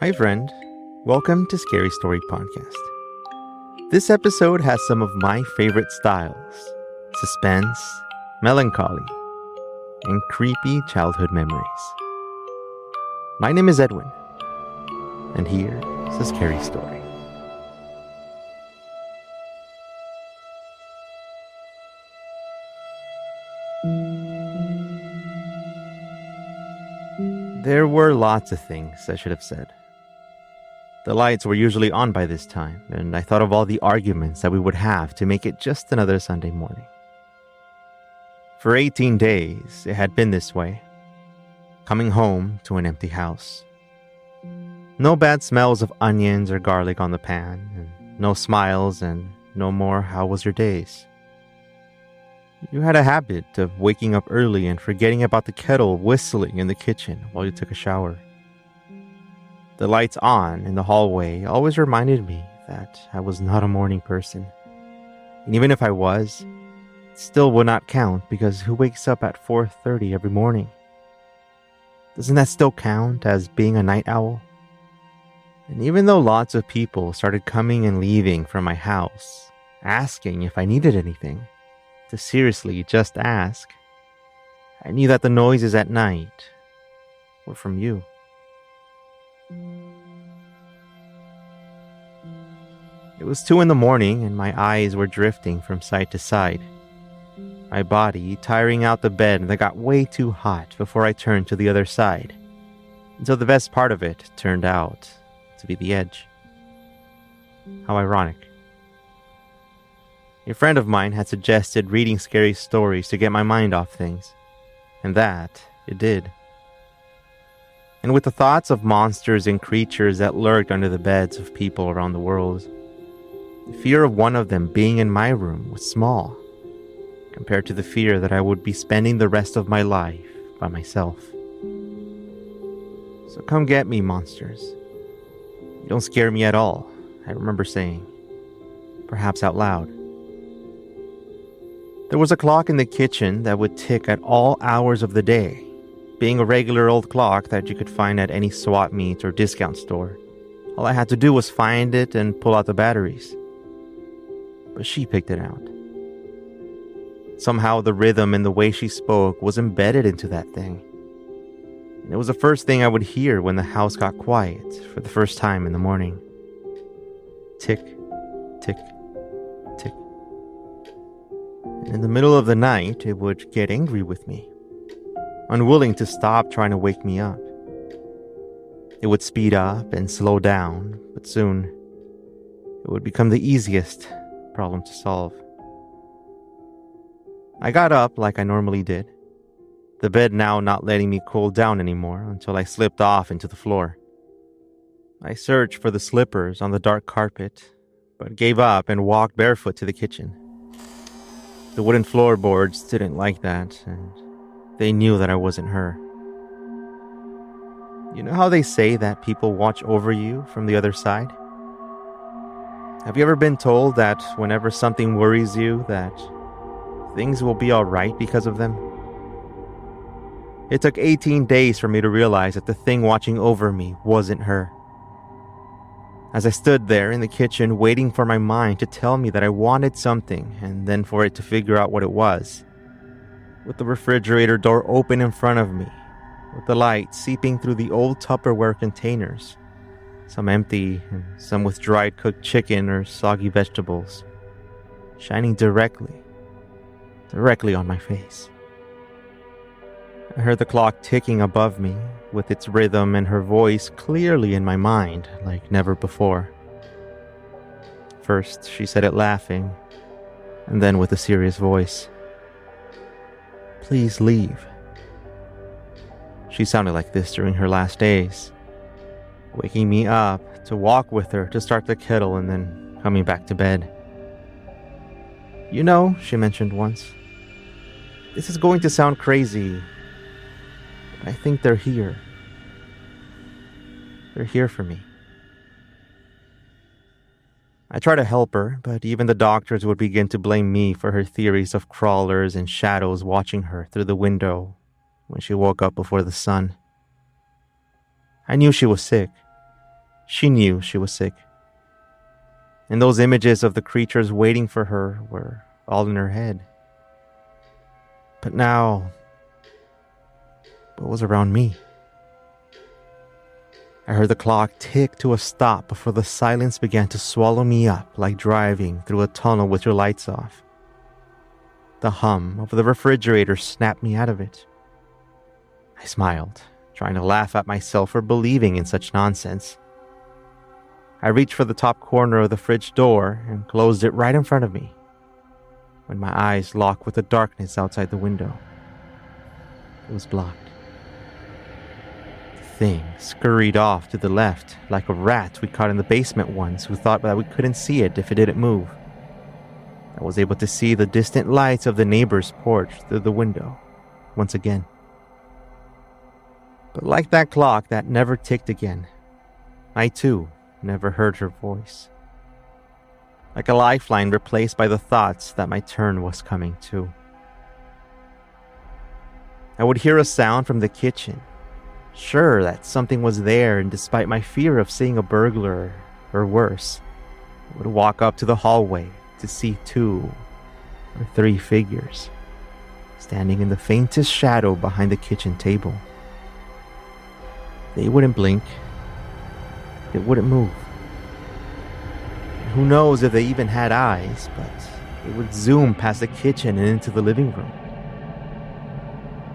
Hi friend, welcome to Scary Story Podcast. This episode has some of my favorite styles: suspense, melancholy, and creepy childhood memories. My name is Edwin, and here's a scary story. There were lots of things I should have said. The lights were usually on by this time, and I thought of all the arguments that we would have to make it just another Sunday morning. For 18 days, it had been this way. Coming home to an empty house. No bad smells of onions or garlic on the pan, and no smiles, and no more "how was your days?" You had a habit of waking up early and forgetting about the kettle whistling in the kitchen while you took a shower. The lights on in the hallway always reminded me that I was not a morning person. And even if I was, it still would not count, because who wakes up at 4:30 every morning? Doesn't that still count as being a night owl? And even though lots of people started coming and leaving from my house, asking if I needed anything, to seriously just ask, I knew that the noises at night were from you. It was 2 a.m. and my eyes were drifting from side to side. My body tiring out the bed that got way too hot before I turned to the other side, until the best part of it turned out to be the edge. How ironic. A friend of mine had suggested reading scary stories to get my mind off things, and that it did. And with the thoughts of monsters and creatures that lurked under the beds of people around the world, the fear of one of them being in my room was small compared to the fear that I would be spending the rest of my life by myself. So come get me, monsters. You don't scare me at all, I remember saying, perhaps out loud. There was a clock in the kitchen that would tick at all hours of the day, being a regular old clock that you could find at any swap meet or discount store. All I had to do was find it and pull out the batteries. But she picked it out. Somehow the rhythm and the way she spoke was embedded into that thing. And it was the first thing I would hear when the house got quiet for the first time in the morning. Tick, tick, tick. And in the middle of the night, it would get angry with me, unwilling to stop trying to wake me up. It would speed up and slow down, but soon it would become the easiest problem to solve. I got up like I normally did, the bed now not letting me cool down anymore until I slipped off into the floor. I searched for the slippers on the dark carpet, but gave up and walked barefoot to the kitchen. The wooden floorboards didn't like that, and they knew that I wasn't her. You know how they say that people watch over you from the other side? Have you ever been told that whenever something worries you, that things will be alright because of them? It took 18 days for me to realize that the thing watching over me wasn't her. As I stood there in the kitchen waiting for my mind to tell me that I wanted something, and then for it to figure out what it was, with the refrigerator door open in front of me, with the light seeping through the old Tupperware containers, some empty and some with dried cooked chicken or soggy vegetables, shining directly on my face. I heard the clock ticking above me, with its rhythm and her voice clearly in my mind like never before. First, she said it laughing, and then with a serious voice. "Please leave." She sounded like this during her last days, waking me up to walk with her to start the kettle and then coming back to bed. "You know," she mentioned once, "this is going to sound crazy, but I think they're here. They're here for me." I tried to help her, but even the doctors would begin to blame me for her theories of crawlers and shadows watching her through the window when she woke up before the sun. I knew she was sick, She knew she was sick. And those images of the creatures waiting for her were all in her head. But now, what was around me? I heard the clock tick to a stop before the silence began to swallow me up like driving through a tunnel with your lights off. The hum of the refrigerator snapped me out of it. I smiled, trying to laugh at myself for believing in such nonsense. I reached for the top corner of the fridge door and closed it right in front of me, when my eyes locked with the darkness outside the window. It was blocked. The thing scurried off to the left like a rat we caught in the basement once who thought that we couldn't see it if it didn't move. I was able to see the distant lights of the neighbor's porch through the window once again. But like that clock that never ticked again, I too never heard her voice. Like a lifeline replaced by the thoughts that my turn was coming too. I would hear a sound from the kitchen, sure that something was there, and despite my fear of seeing a burglar, or worse, I would walk up to the hallway to see 2 or 3 figures standing in the faintest shadow behind the kitchen table. They wouldn't blink. They wouldn't move. And who knows if they even had eyes, but they would zoom past the kitchen and into the living room.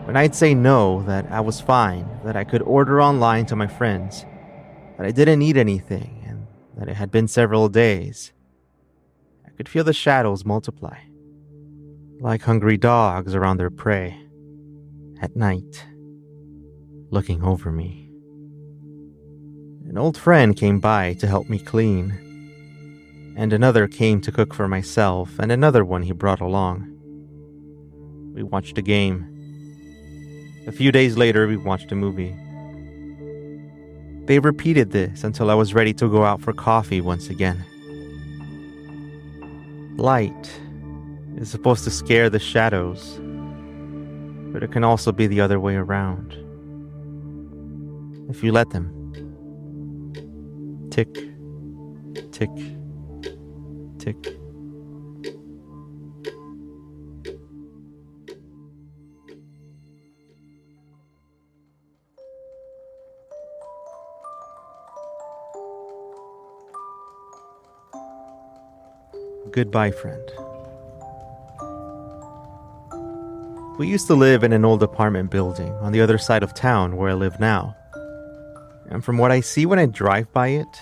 When I'd say no, that I was fine, that I could order online to my friends, that I didn't need anything, and that it had been several days, I could feel the shadows multiply, like hungry dogs around their prey, at night, looking over me. An old friend came by to help me clean, and another came to cook for myself, and another one he brought along. We watched a game. A few days later, we watched a movie. They repeated this until I was ready to go out for coffee once again. Light is supposed to scare the shadows, but it can also be the other way around. If you let them. Tick, tick, tick. Goodbye, friend. We used to live in an old apartment building on the other side of town where I live now. And from what I see when I drive by it,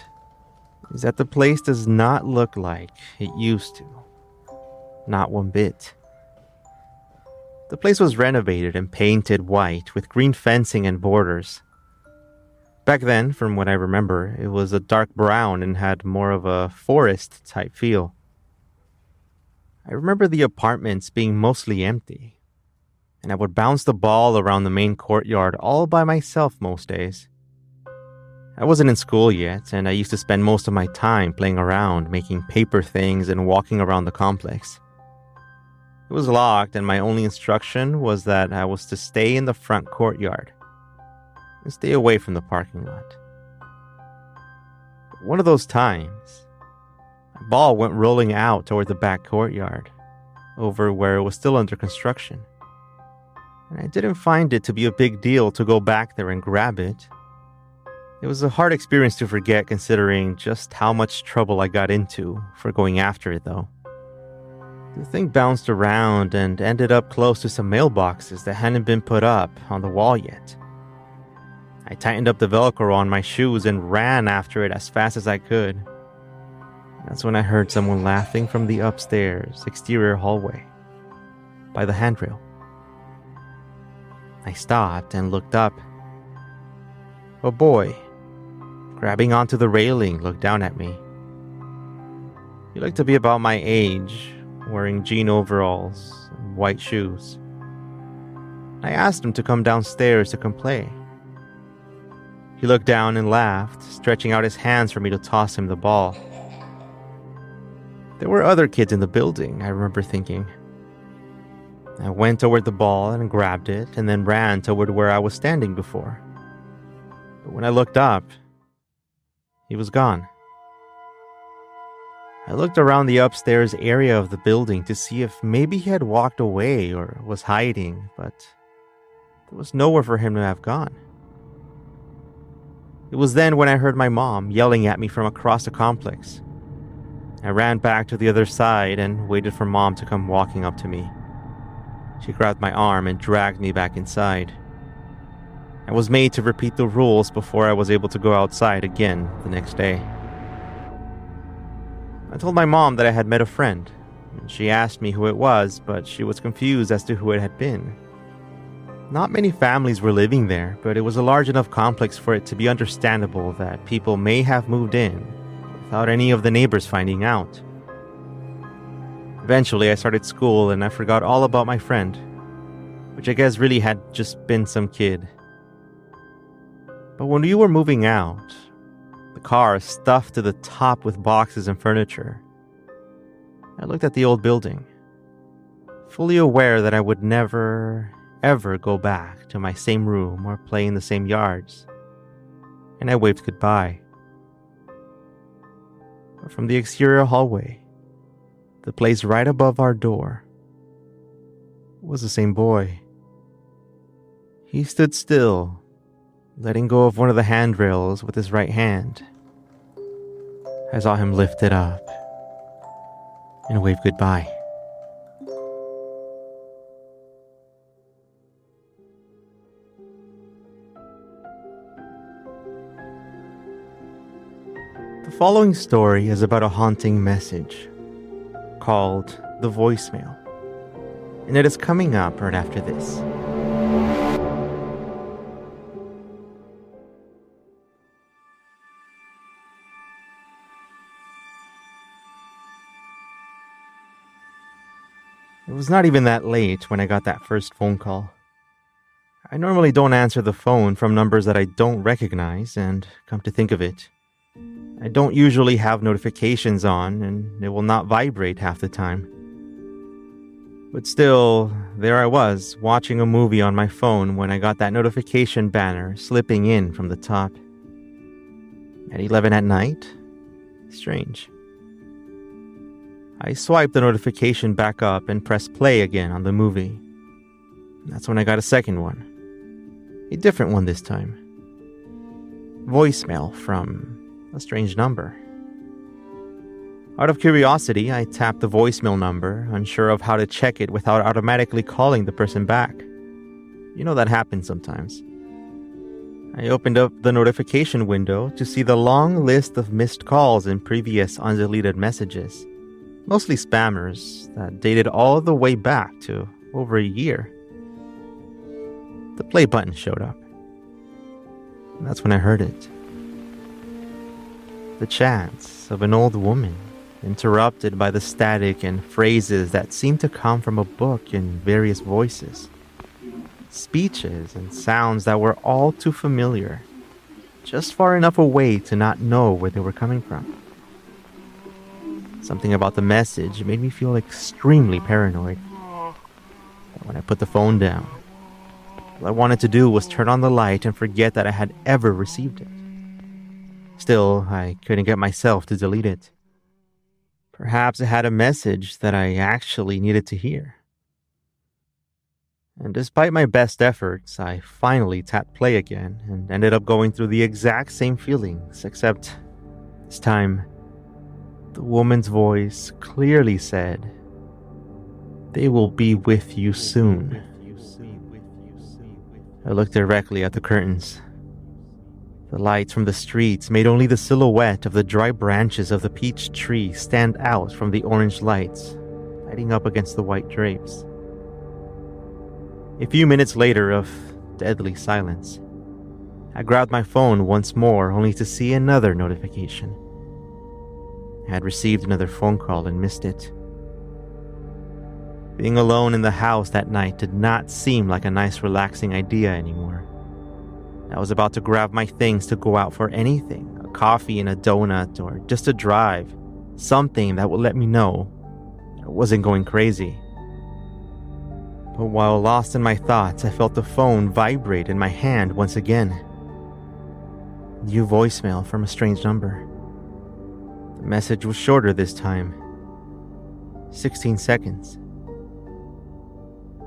is that the place does not look like it used to. Not one bit. The place was renovated and painted white with green fencing and borders. Back then, from what I remember, it was a dark brown and had more of a forest-type feel. I remember the apartments being mostly empty, and I would bounce the ball around the main courtyard all by myself most days. I wasn't in school yet, and I used to spend most of my time playing around, making paper things and walking around the complex. It was locked, and my only instruction was that I was to stay in the front courtyard and stay away from the parking lot. But one of those times, a ball went rolling out toward the back courtyard, over where it was still under construction. And I didn't find it to be a big deal to go back there and grab it. It was a hard experience to forget considering just how much trouble I got into for going after it though. The thing bounced around and ended up close to some mailboxes that hadn't been put up on the wall yet. I tightened up the Velcro on my shoes and ran after it as fast as I could. That's when I heard someone laughing from the upstairs exterior hallway by the handrail. I stopped and looked up. A boy, grabbing onto the railing, looked down at me. He looked to be about my age, wearing jean overalls and white shoes. I asked him to come downstairs to come play. He looked down and laughed, stretching out his hands for me to toss him the ball. There were other kids in the building, I remember thinking. I went toward the ball and grabbed it, and then ran toward where I was standing before. But when I looked up, he was gone. I looked around the upstairs area of the building to see if maybe he had walked away or was hiding, but there was nowhere for him to have gone. It was then when I heard my mom yelling at me from across the complex. I ran back to the other side and waited for Mom to come walking up to me. She grabbed my arm and dragged me back inside. I was made to repeat the rules before I was able to go outside again the next day. I told my mom that I had met a friend, and she asked me who it was, but she was confused as to who it had been. Not many families were living there, but it was a large enough complex for it to be understandable that people may have moved in without any of the neighbors finding out. Eventually, I started school and I forgot all about my friend, which I guess really had just been some kid. But when we were moving out, the car stuffed to the top with boxes and furniture, I looked at the old building, fully aware that I would never, ever go back to my same room or play in the same yards, and I waved goodbye. But from the exterior hallway, the place right above our door, was the same boy. He stood still, letting go of one of the handrails with his right hand. I saw him lift it up and wave goodbye. The following story is about a haunting message called The Voicemail, and it is coming up right after this. It was not even that late when I got that first phone call. I normally don't answer the phone from numbers that I don't recognize, and come to think of it, I don't usually have notifications on, and it will not vibrate half the time. But still, there I was, watching a movie on my phone when I got that notification banner slipping in from the top. At 11 at night? Strange. I swiped the notification back up and pressed play again on the movie. That's when I got a second one. A different one this time. Voicemail from a strange number. Out of curiosity, I tapped the voicemail number, unsure of how to check it without automatically calling the person back. You know that happens sometimes. I opened up the notification window to see the long list of missed calls and previous undeleted messages. Mostly spammers that dated all the way back to over a year. The play button showed up. And that's when I heard it. The chants of an old woman, interrupted by the static and phrases that seemed to come from a book in various voices. Speeches and sounds that were all too familiar, just far enough away to not know where they were coming from. Something about the message made me feel extremely paranoid. But when I put the phone down, all I wanted to do was turn on the light and forget that I had ever received it. Still, I couldn't get myself to delete it. Perhaps it had a message that I actually needed to hear. And despite my best efforts, I finally tapped play again and ended up going through the exact same feelings, except this time, the woman's voice clearly said, "They will be with you soon." I looked directly at the curtains. The lights from the streets made only the silhouette of the dry branches of the peach tree stand out from the orange lights, lighting up against the white drapes. A few minutes later of deadly silence, I grabbed my phone once more only to see another notification. I had received another phone call and missed it. Being alone in the house that night did not seem like a nice relaxing idea anymore. I was about to grab my things to go out for anything, a coffee and a donut or just a drive, something that would let me know I wasn't going crazy. But while lost in my thoughts, I felt the phone vibrate in my hand once again. New voicemail from a strange number. The message was shorter this time. 16 seconds.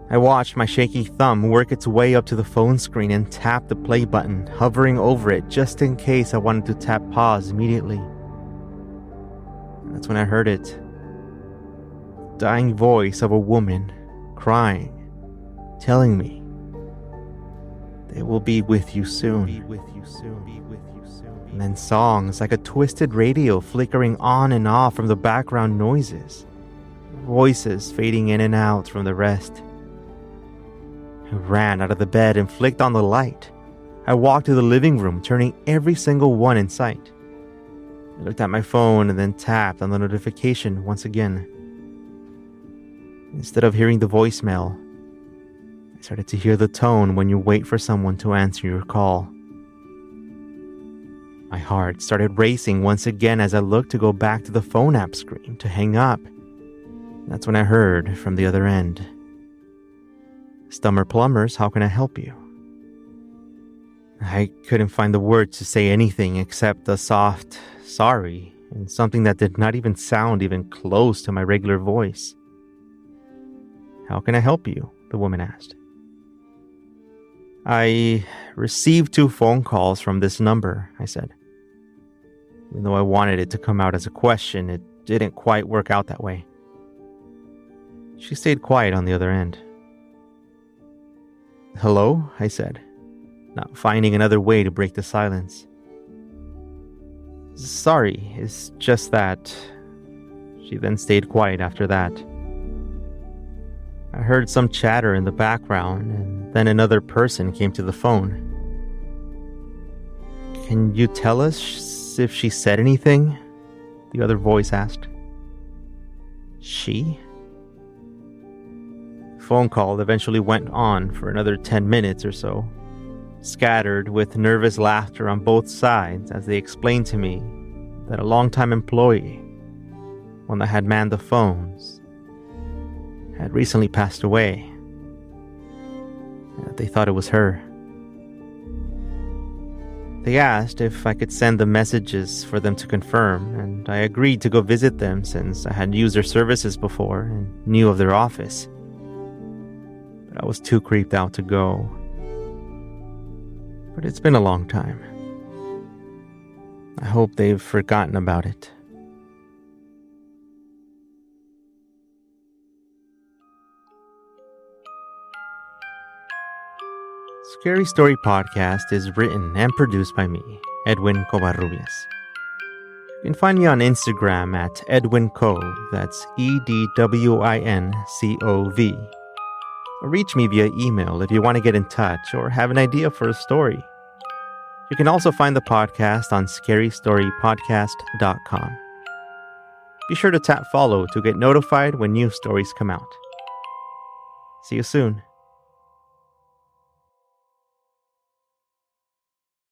I watched my shaky thumb work its way up to the phone screen and tapped the play button, hovering over it just in case I wanted to tap pause immediately. And that's when I heard it. The dying voice of a woman, crying, telling me, "They will be with you soon." And then songs like a twisted radio flickering on and off from the background noises. Voices fading in and out from the rest. I ran out of the bed and flicked on the light. I walked to the living room, turning every single one in sight. I looked at my phone and then tapped on the notification once again. Instead of hearing the voicemail, I started to hear the tone when you wait for someone to answer your call. My heart started racing once again as I looked to go back to the phone app screen to hang up. That's when I heard from the other end. "Stummer Plumbers, how can I help you?" I couldn't find the words to say anything except a soft sorry and something that did not even sound even close to my regular voice. "How can I help you?" the woman asked. "I received 2 phone calls from this number," I said. Even though I wanted it to come out as a question, it didn't quite work out that way. She stayed quiet on the other end. "Hello?" I said, not finding another way to break the silence. "Sorry, it's just that..." She then stayed quiet after that. I heard some chatter in the background, and then another person came to the phone. "Can you tell us if she said anything?" the other voice asked. "She?" The phone call eventually went on for another 10 minutes or so, scattered with nervous laughter on both sides as they explained to me that a longtime employee, one that had manned the phones, had recently passed away. They thought it was her. They asked if I could send the messages for them to confirm, and I agreed to go visit them since I had used their services before and knew of their office. But I was too creeped out to go. But it's been a long time. I hope they've forgotten about it. Scary Story Podcast is written and produced by me, Edwin Covarrubias. You can find me on Instagram at EdwinCove, that's EDWINCOV. Or reach me via email if you want to get in touch or have an idea for a story. You can also find the podcast on scarystorypodcast.com. Be sure to tap follow to get notified when new stories come out. See you soon.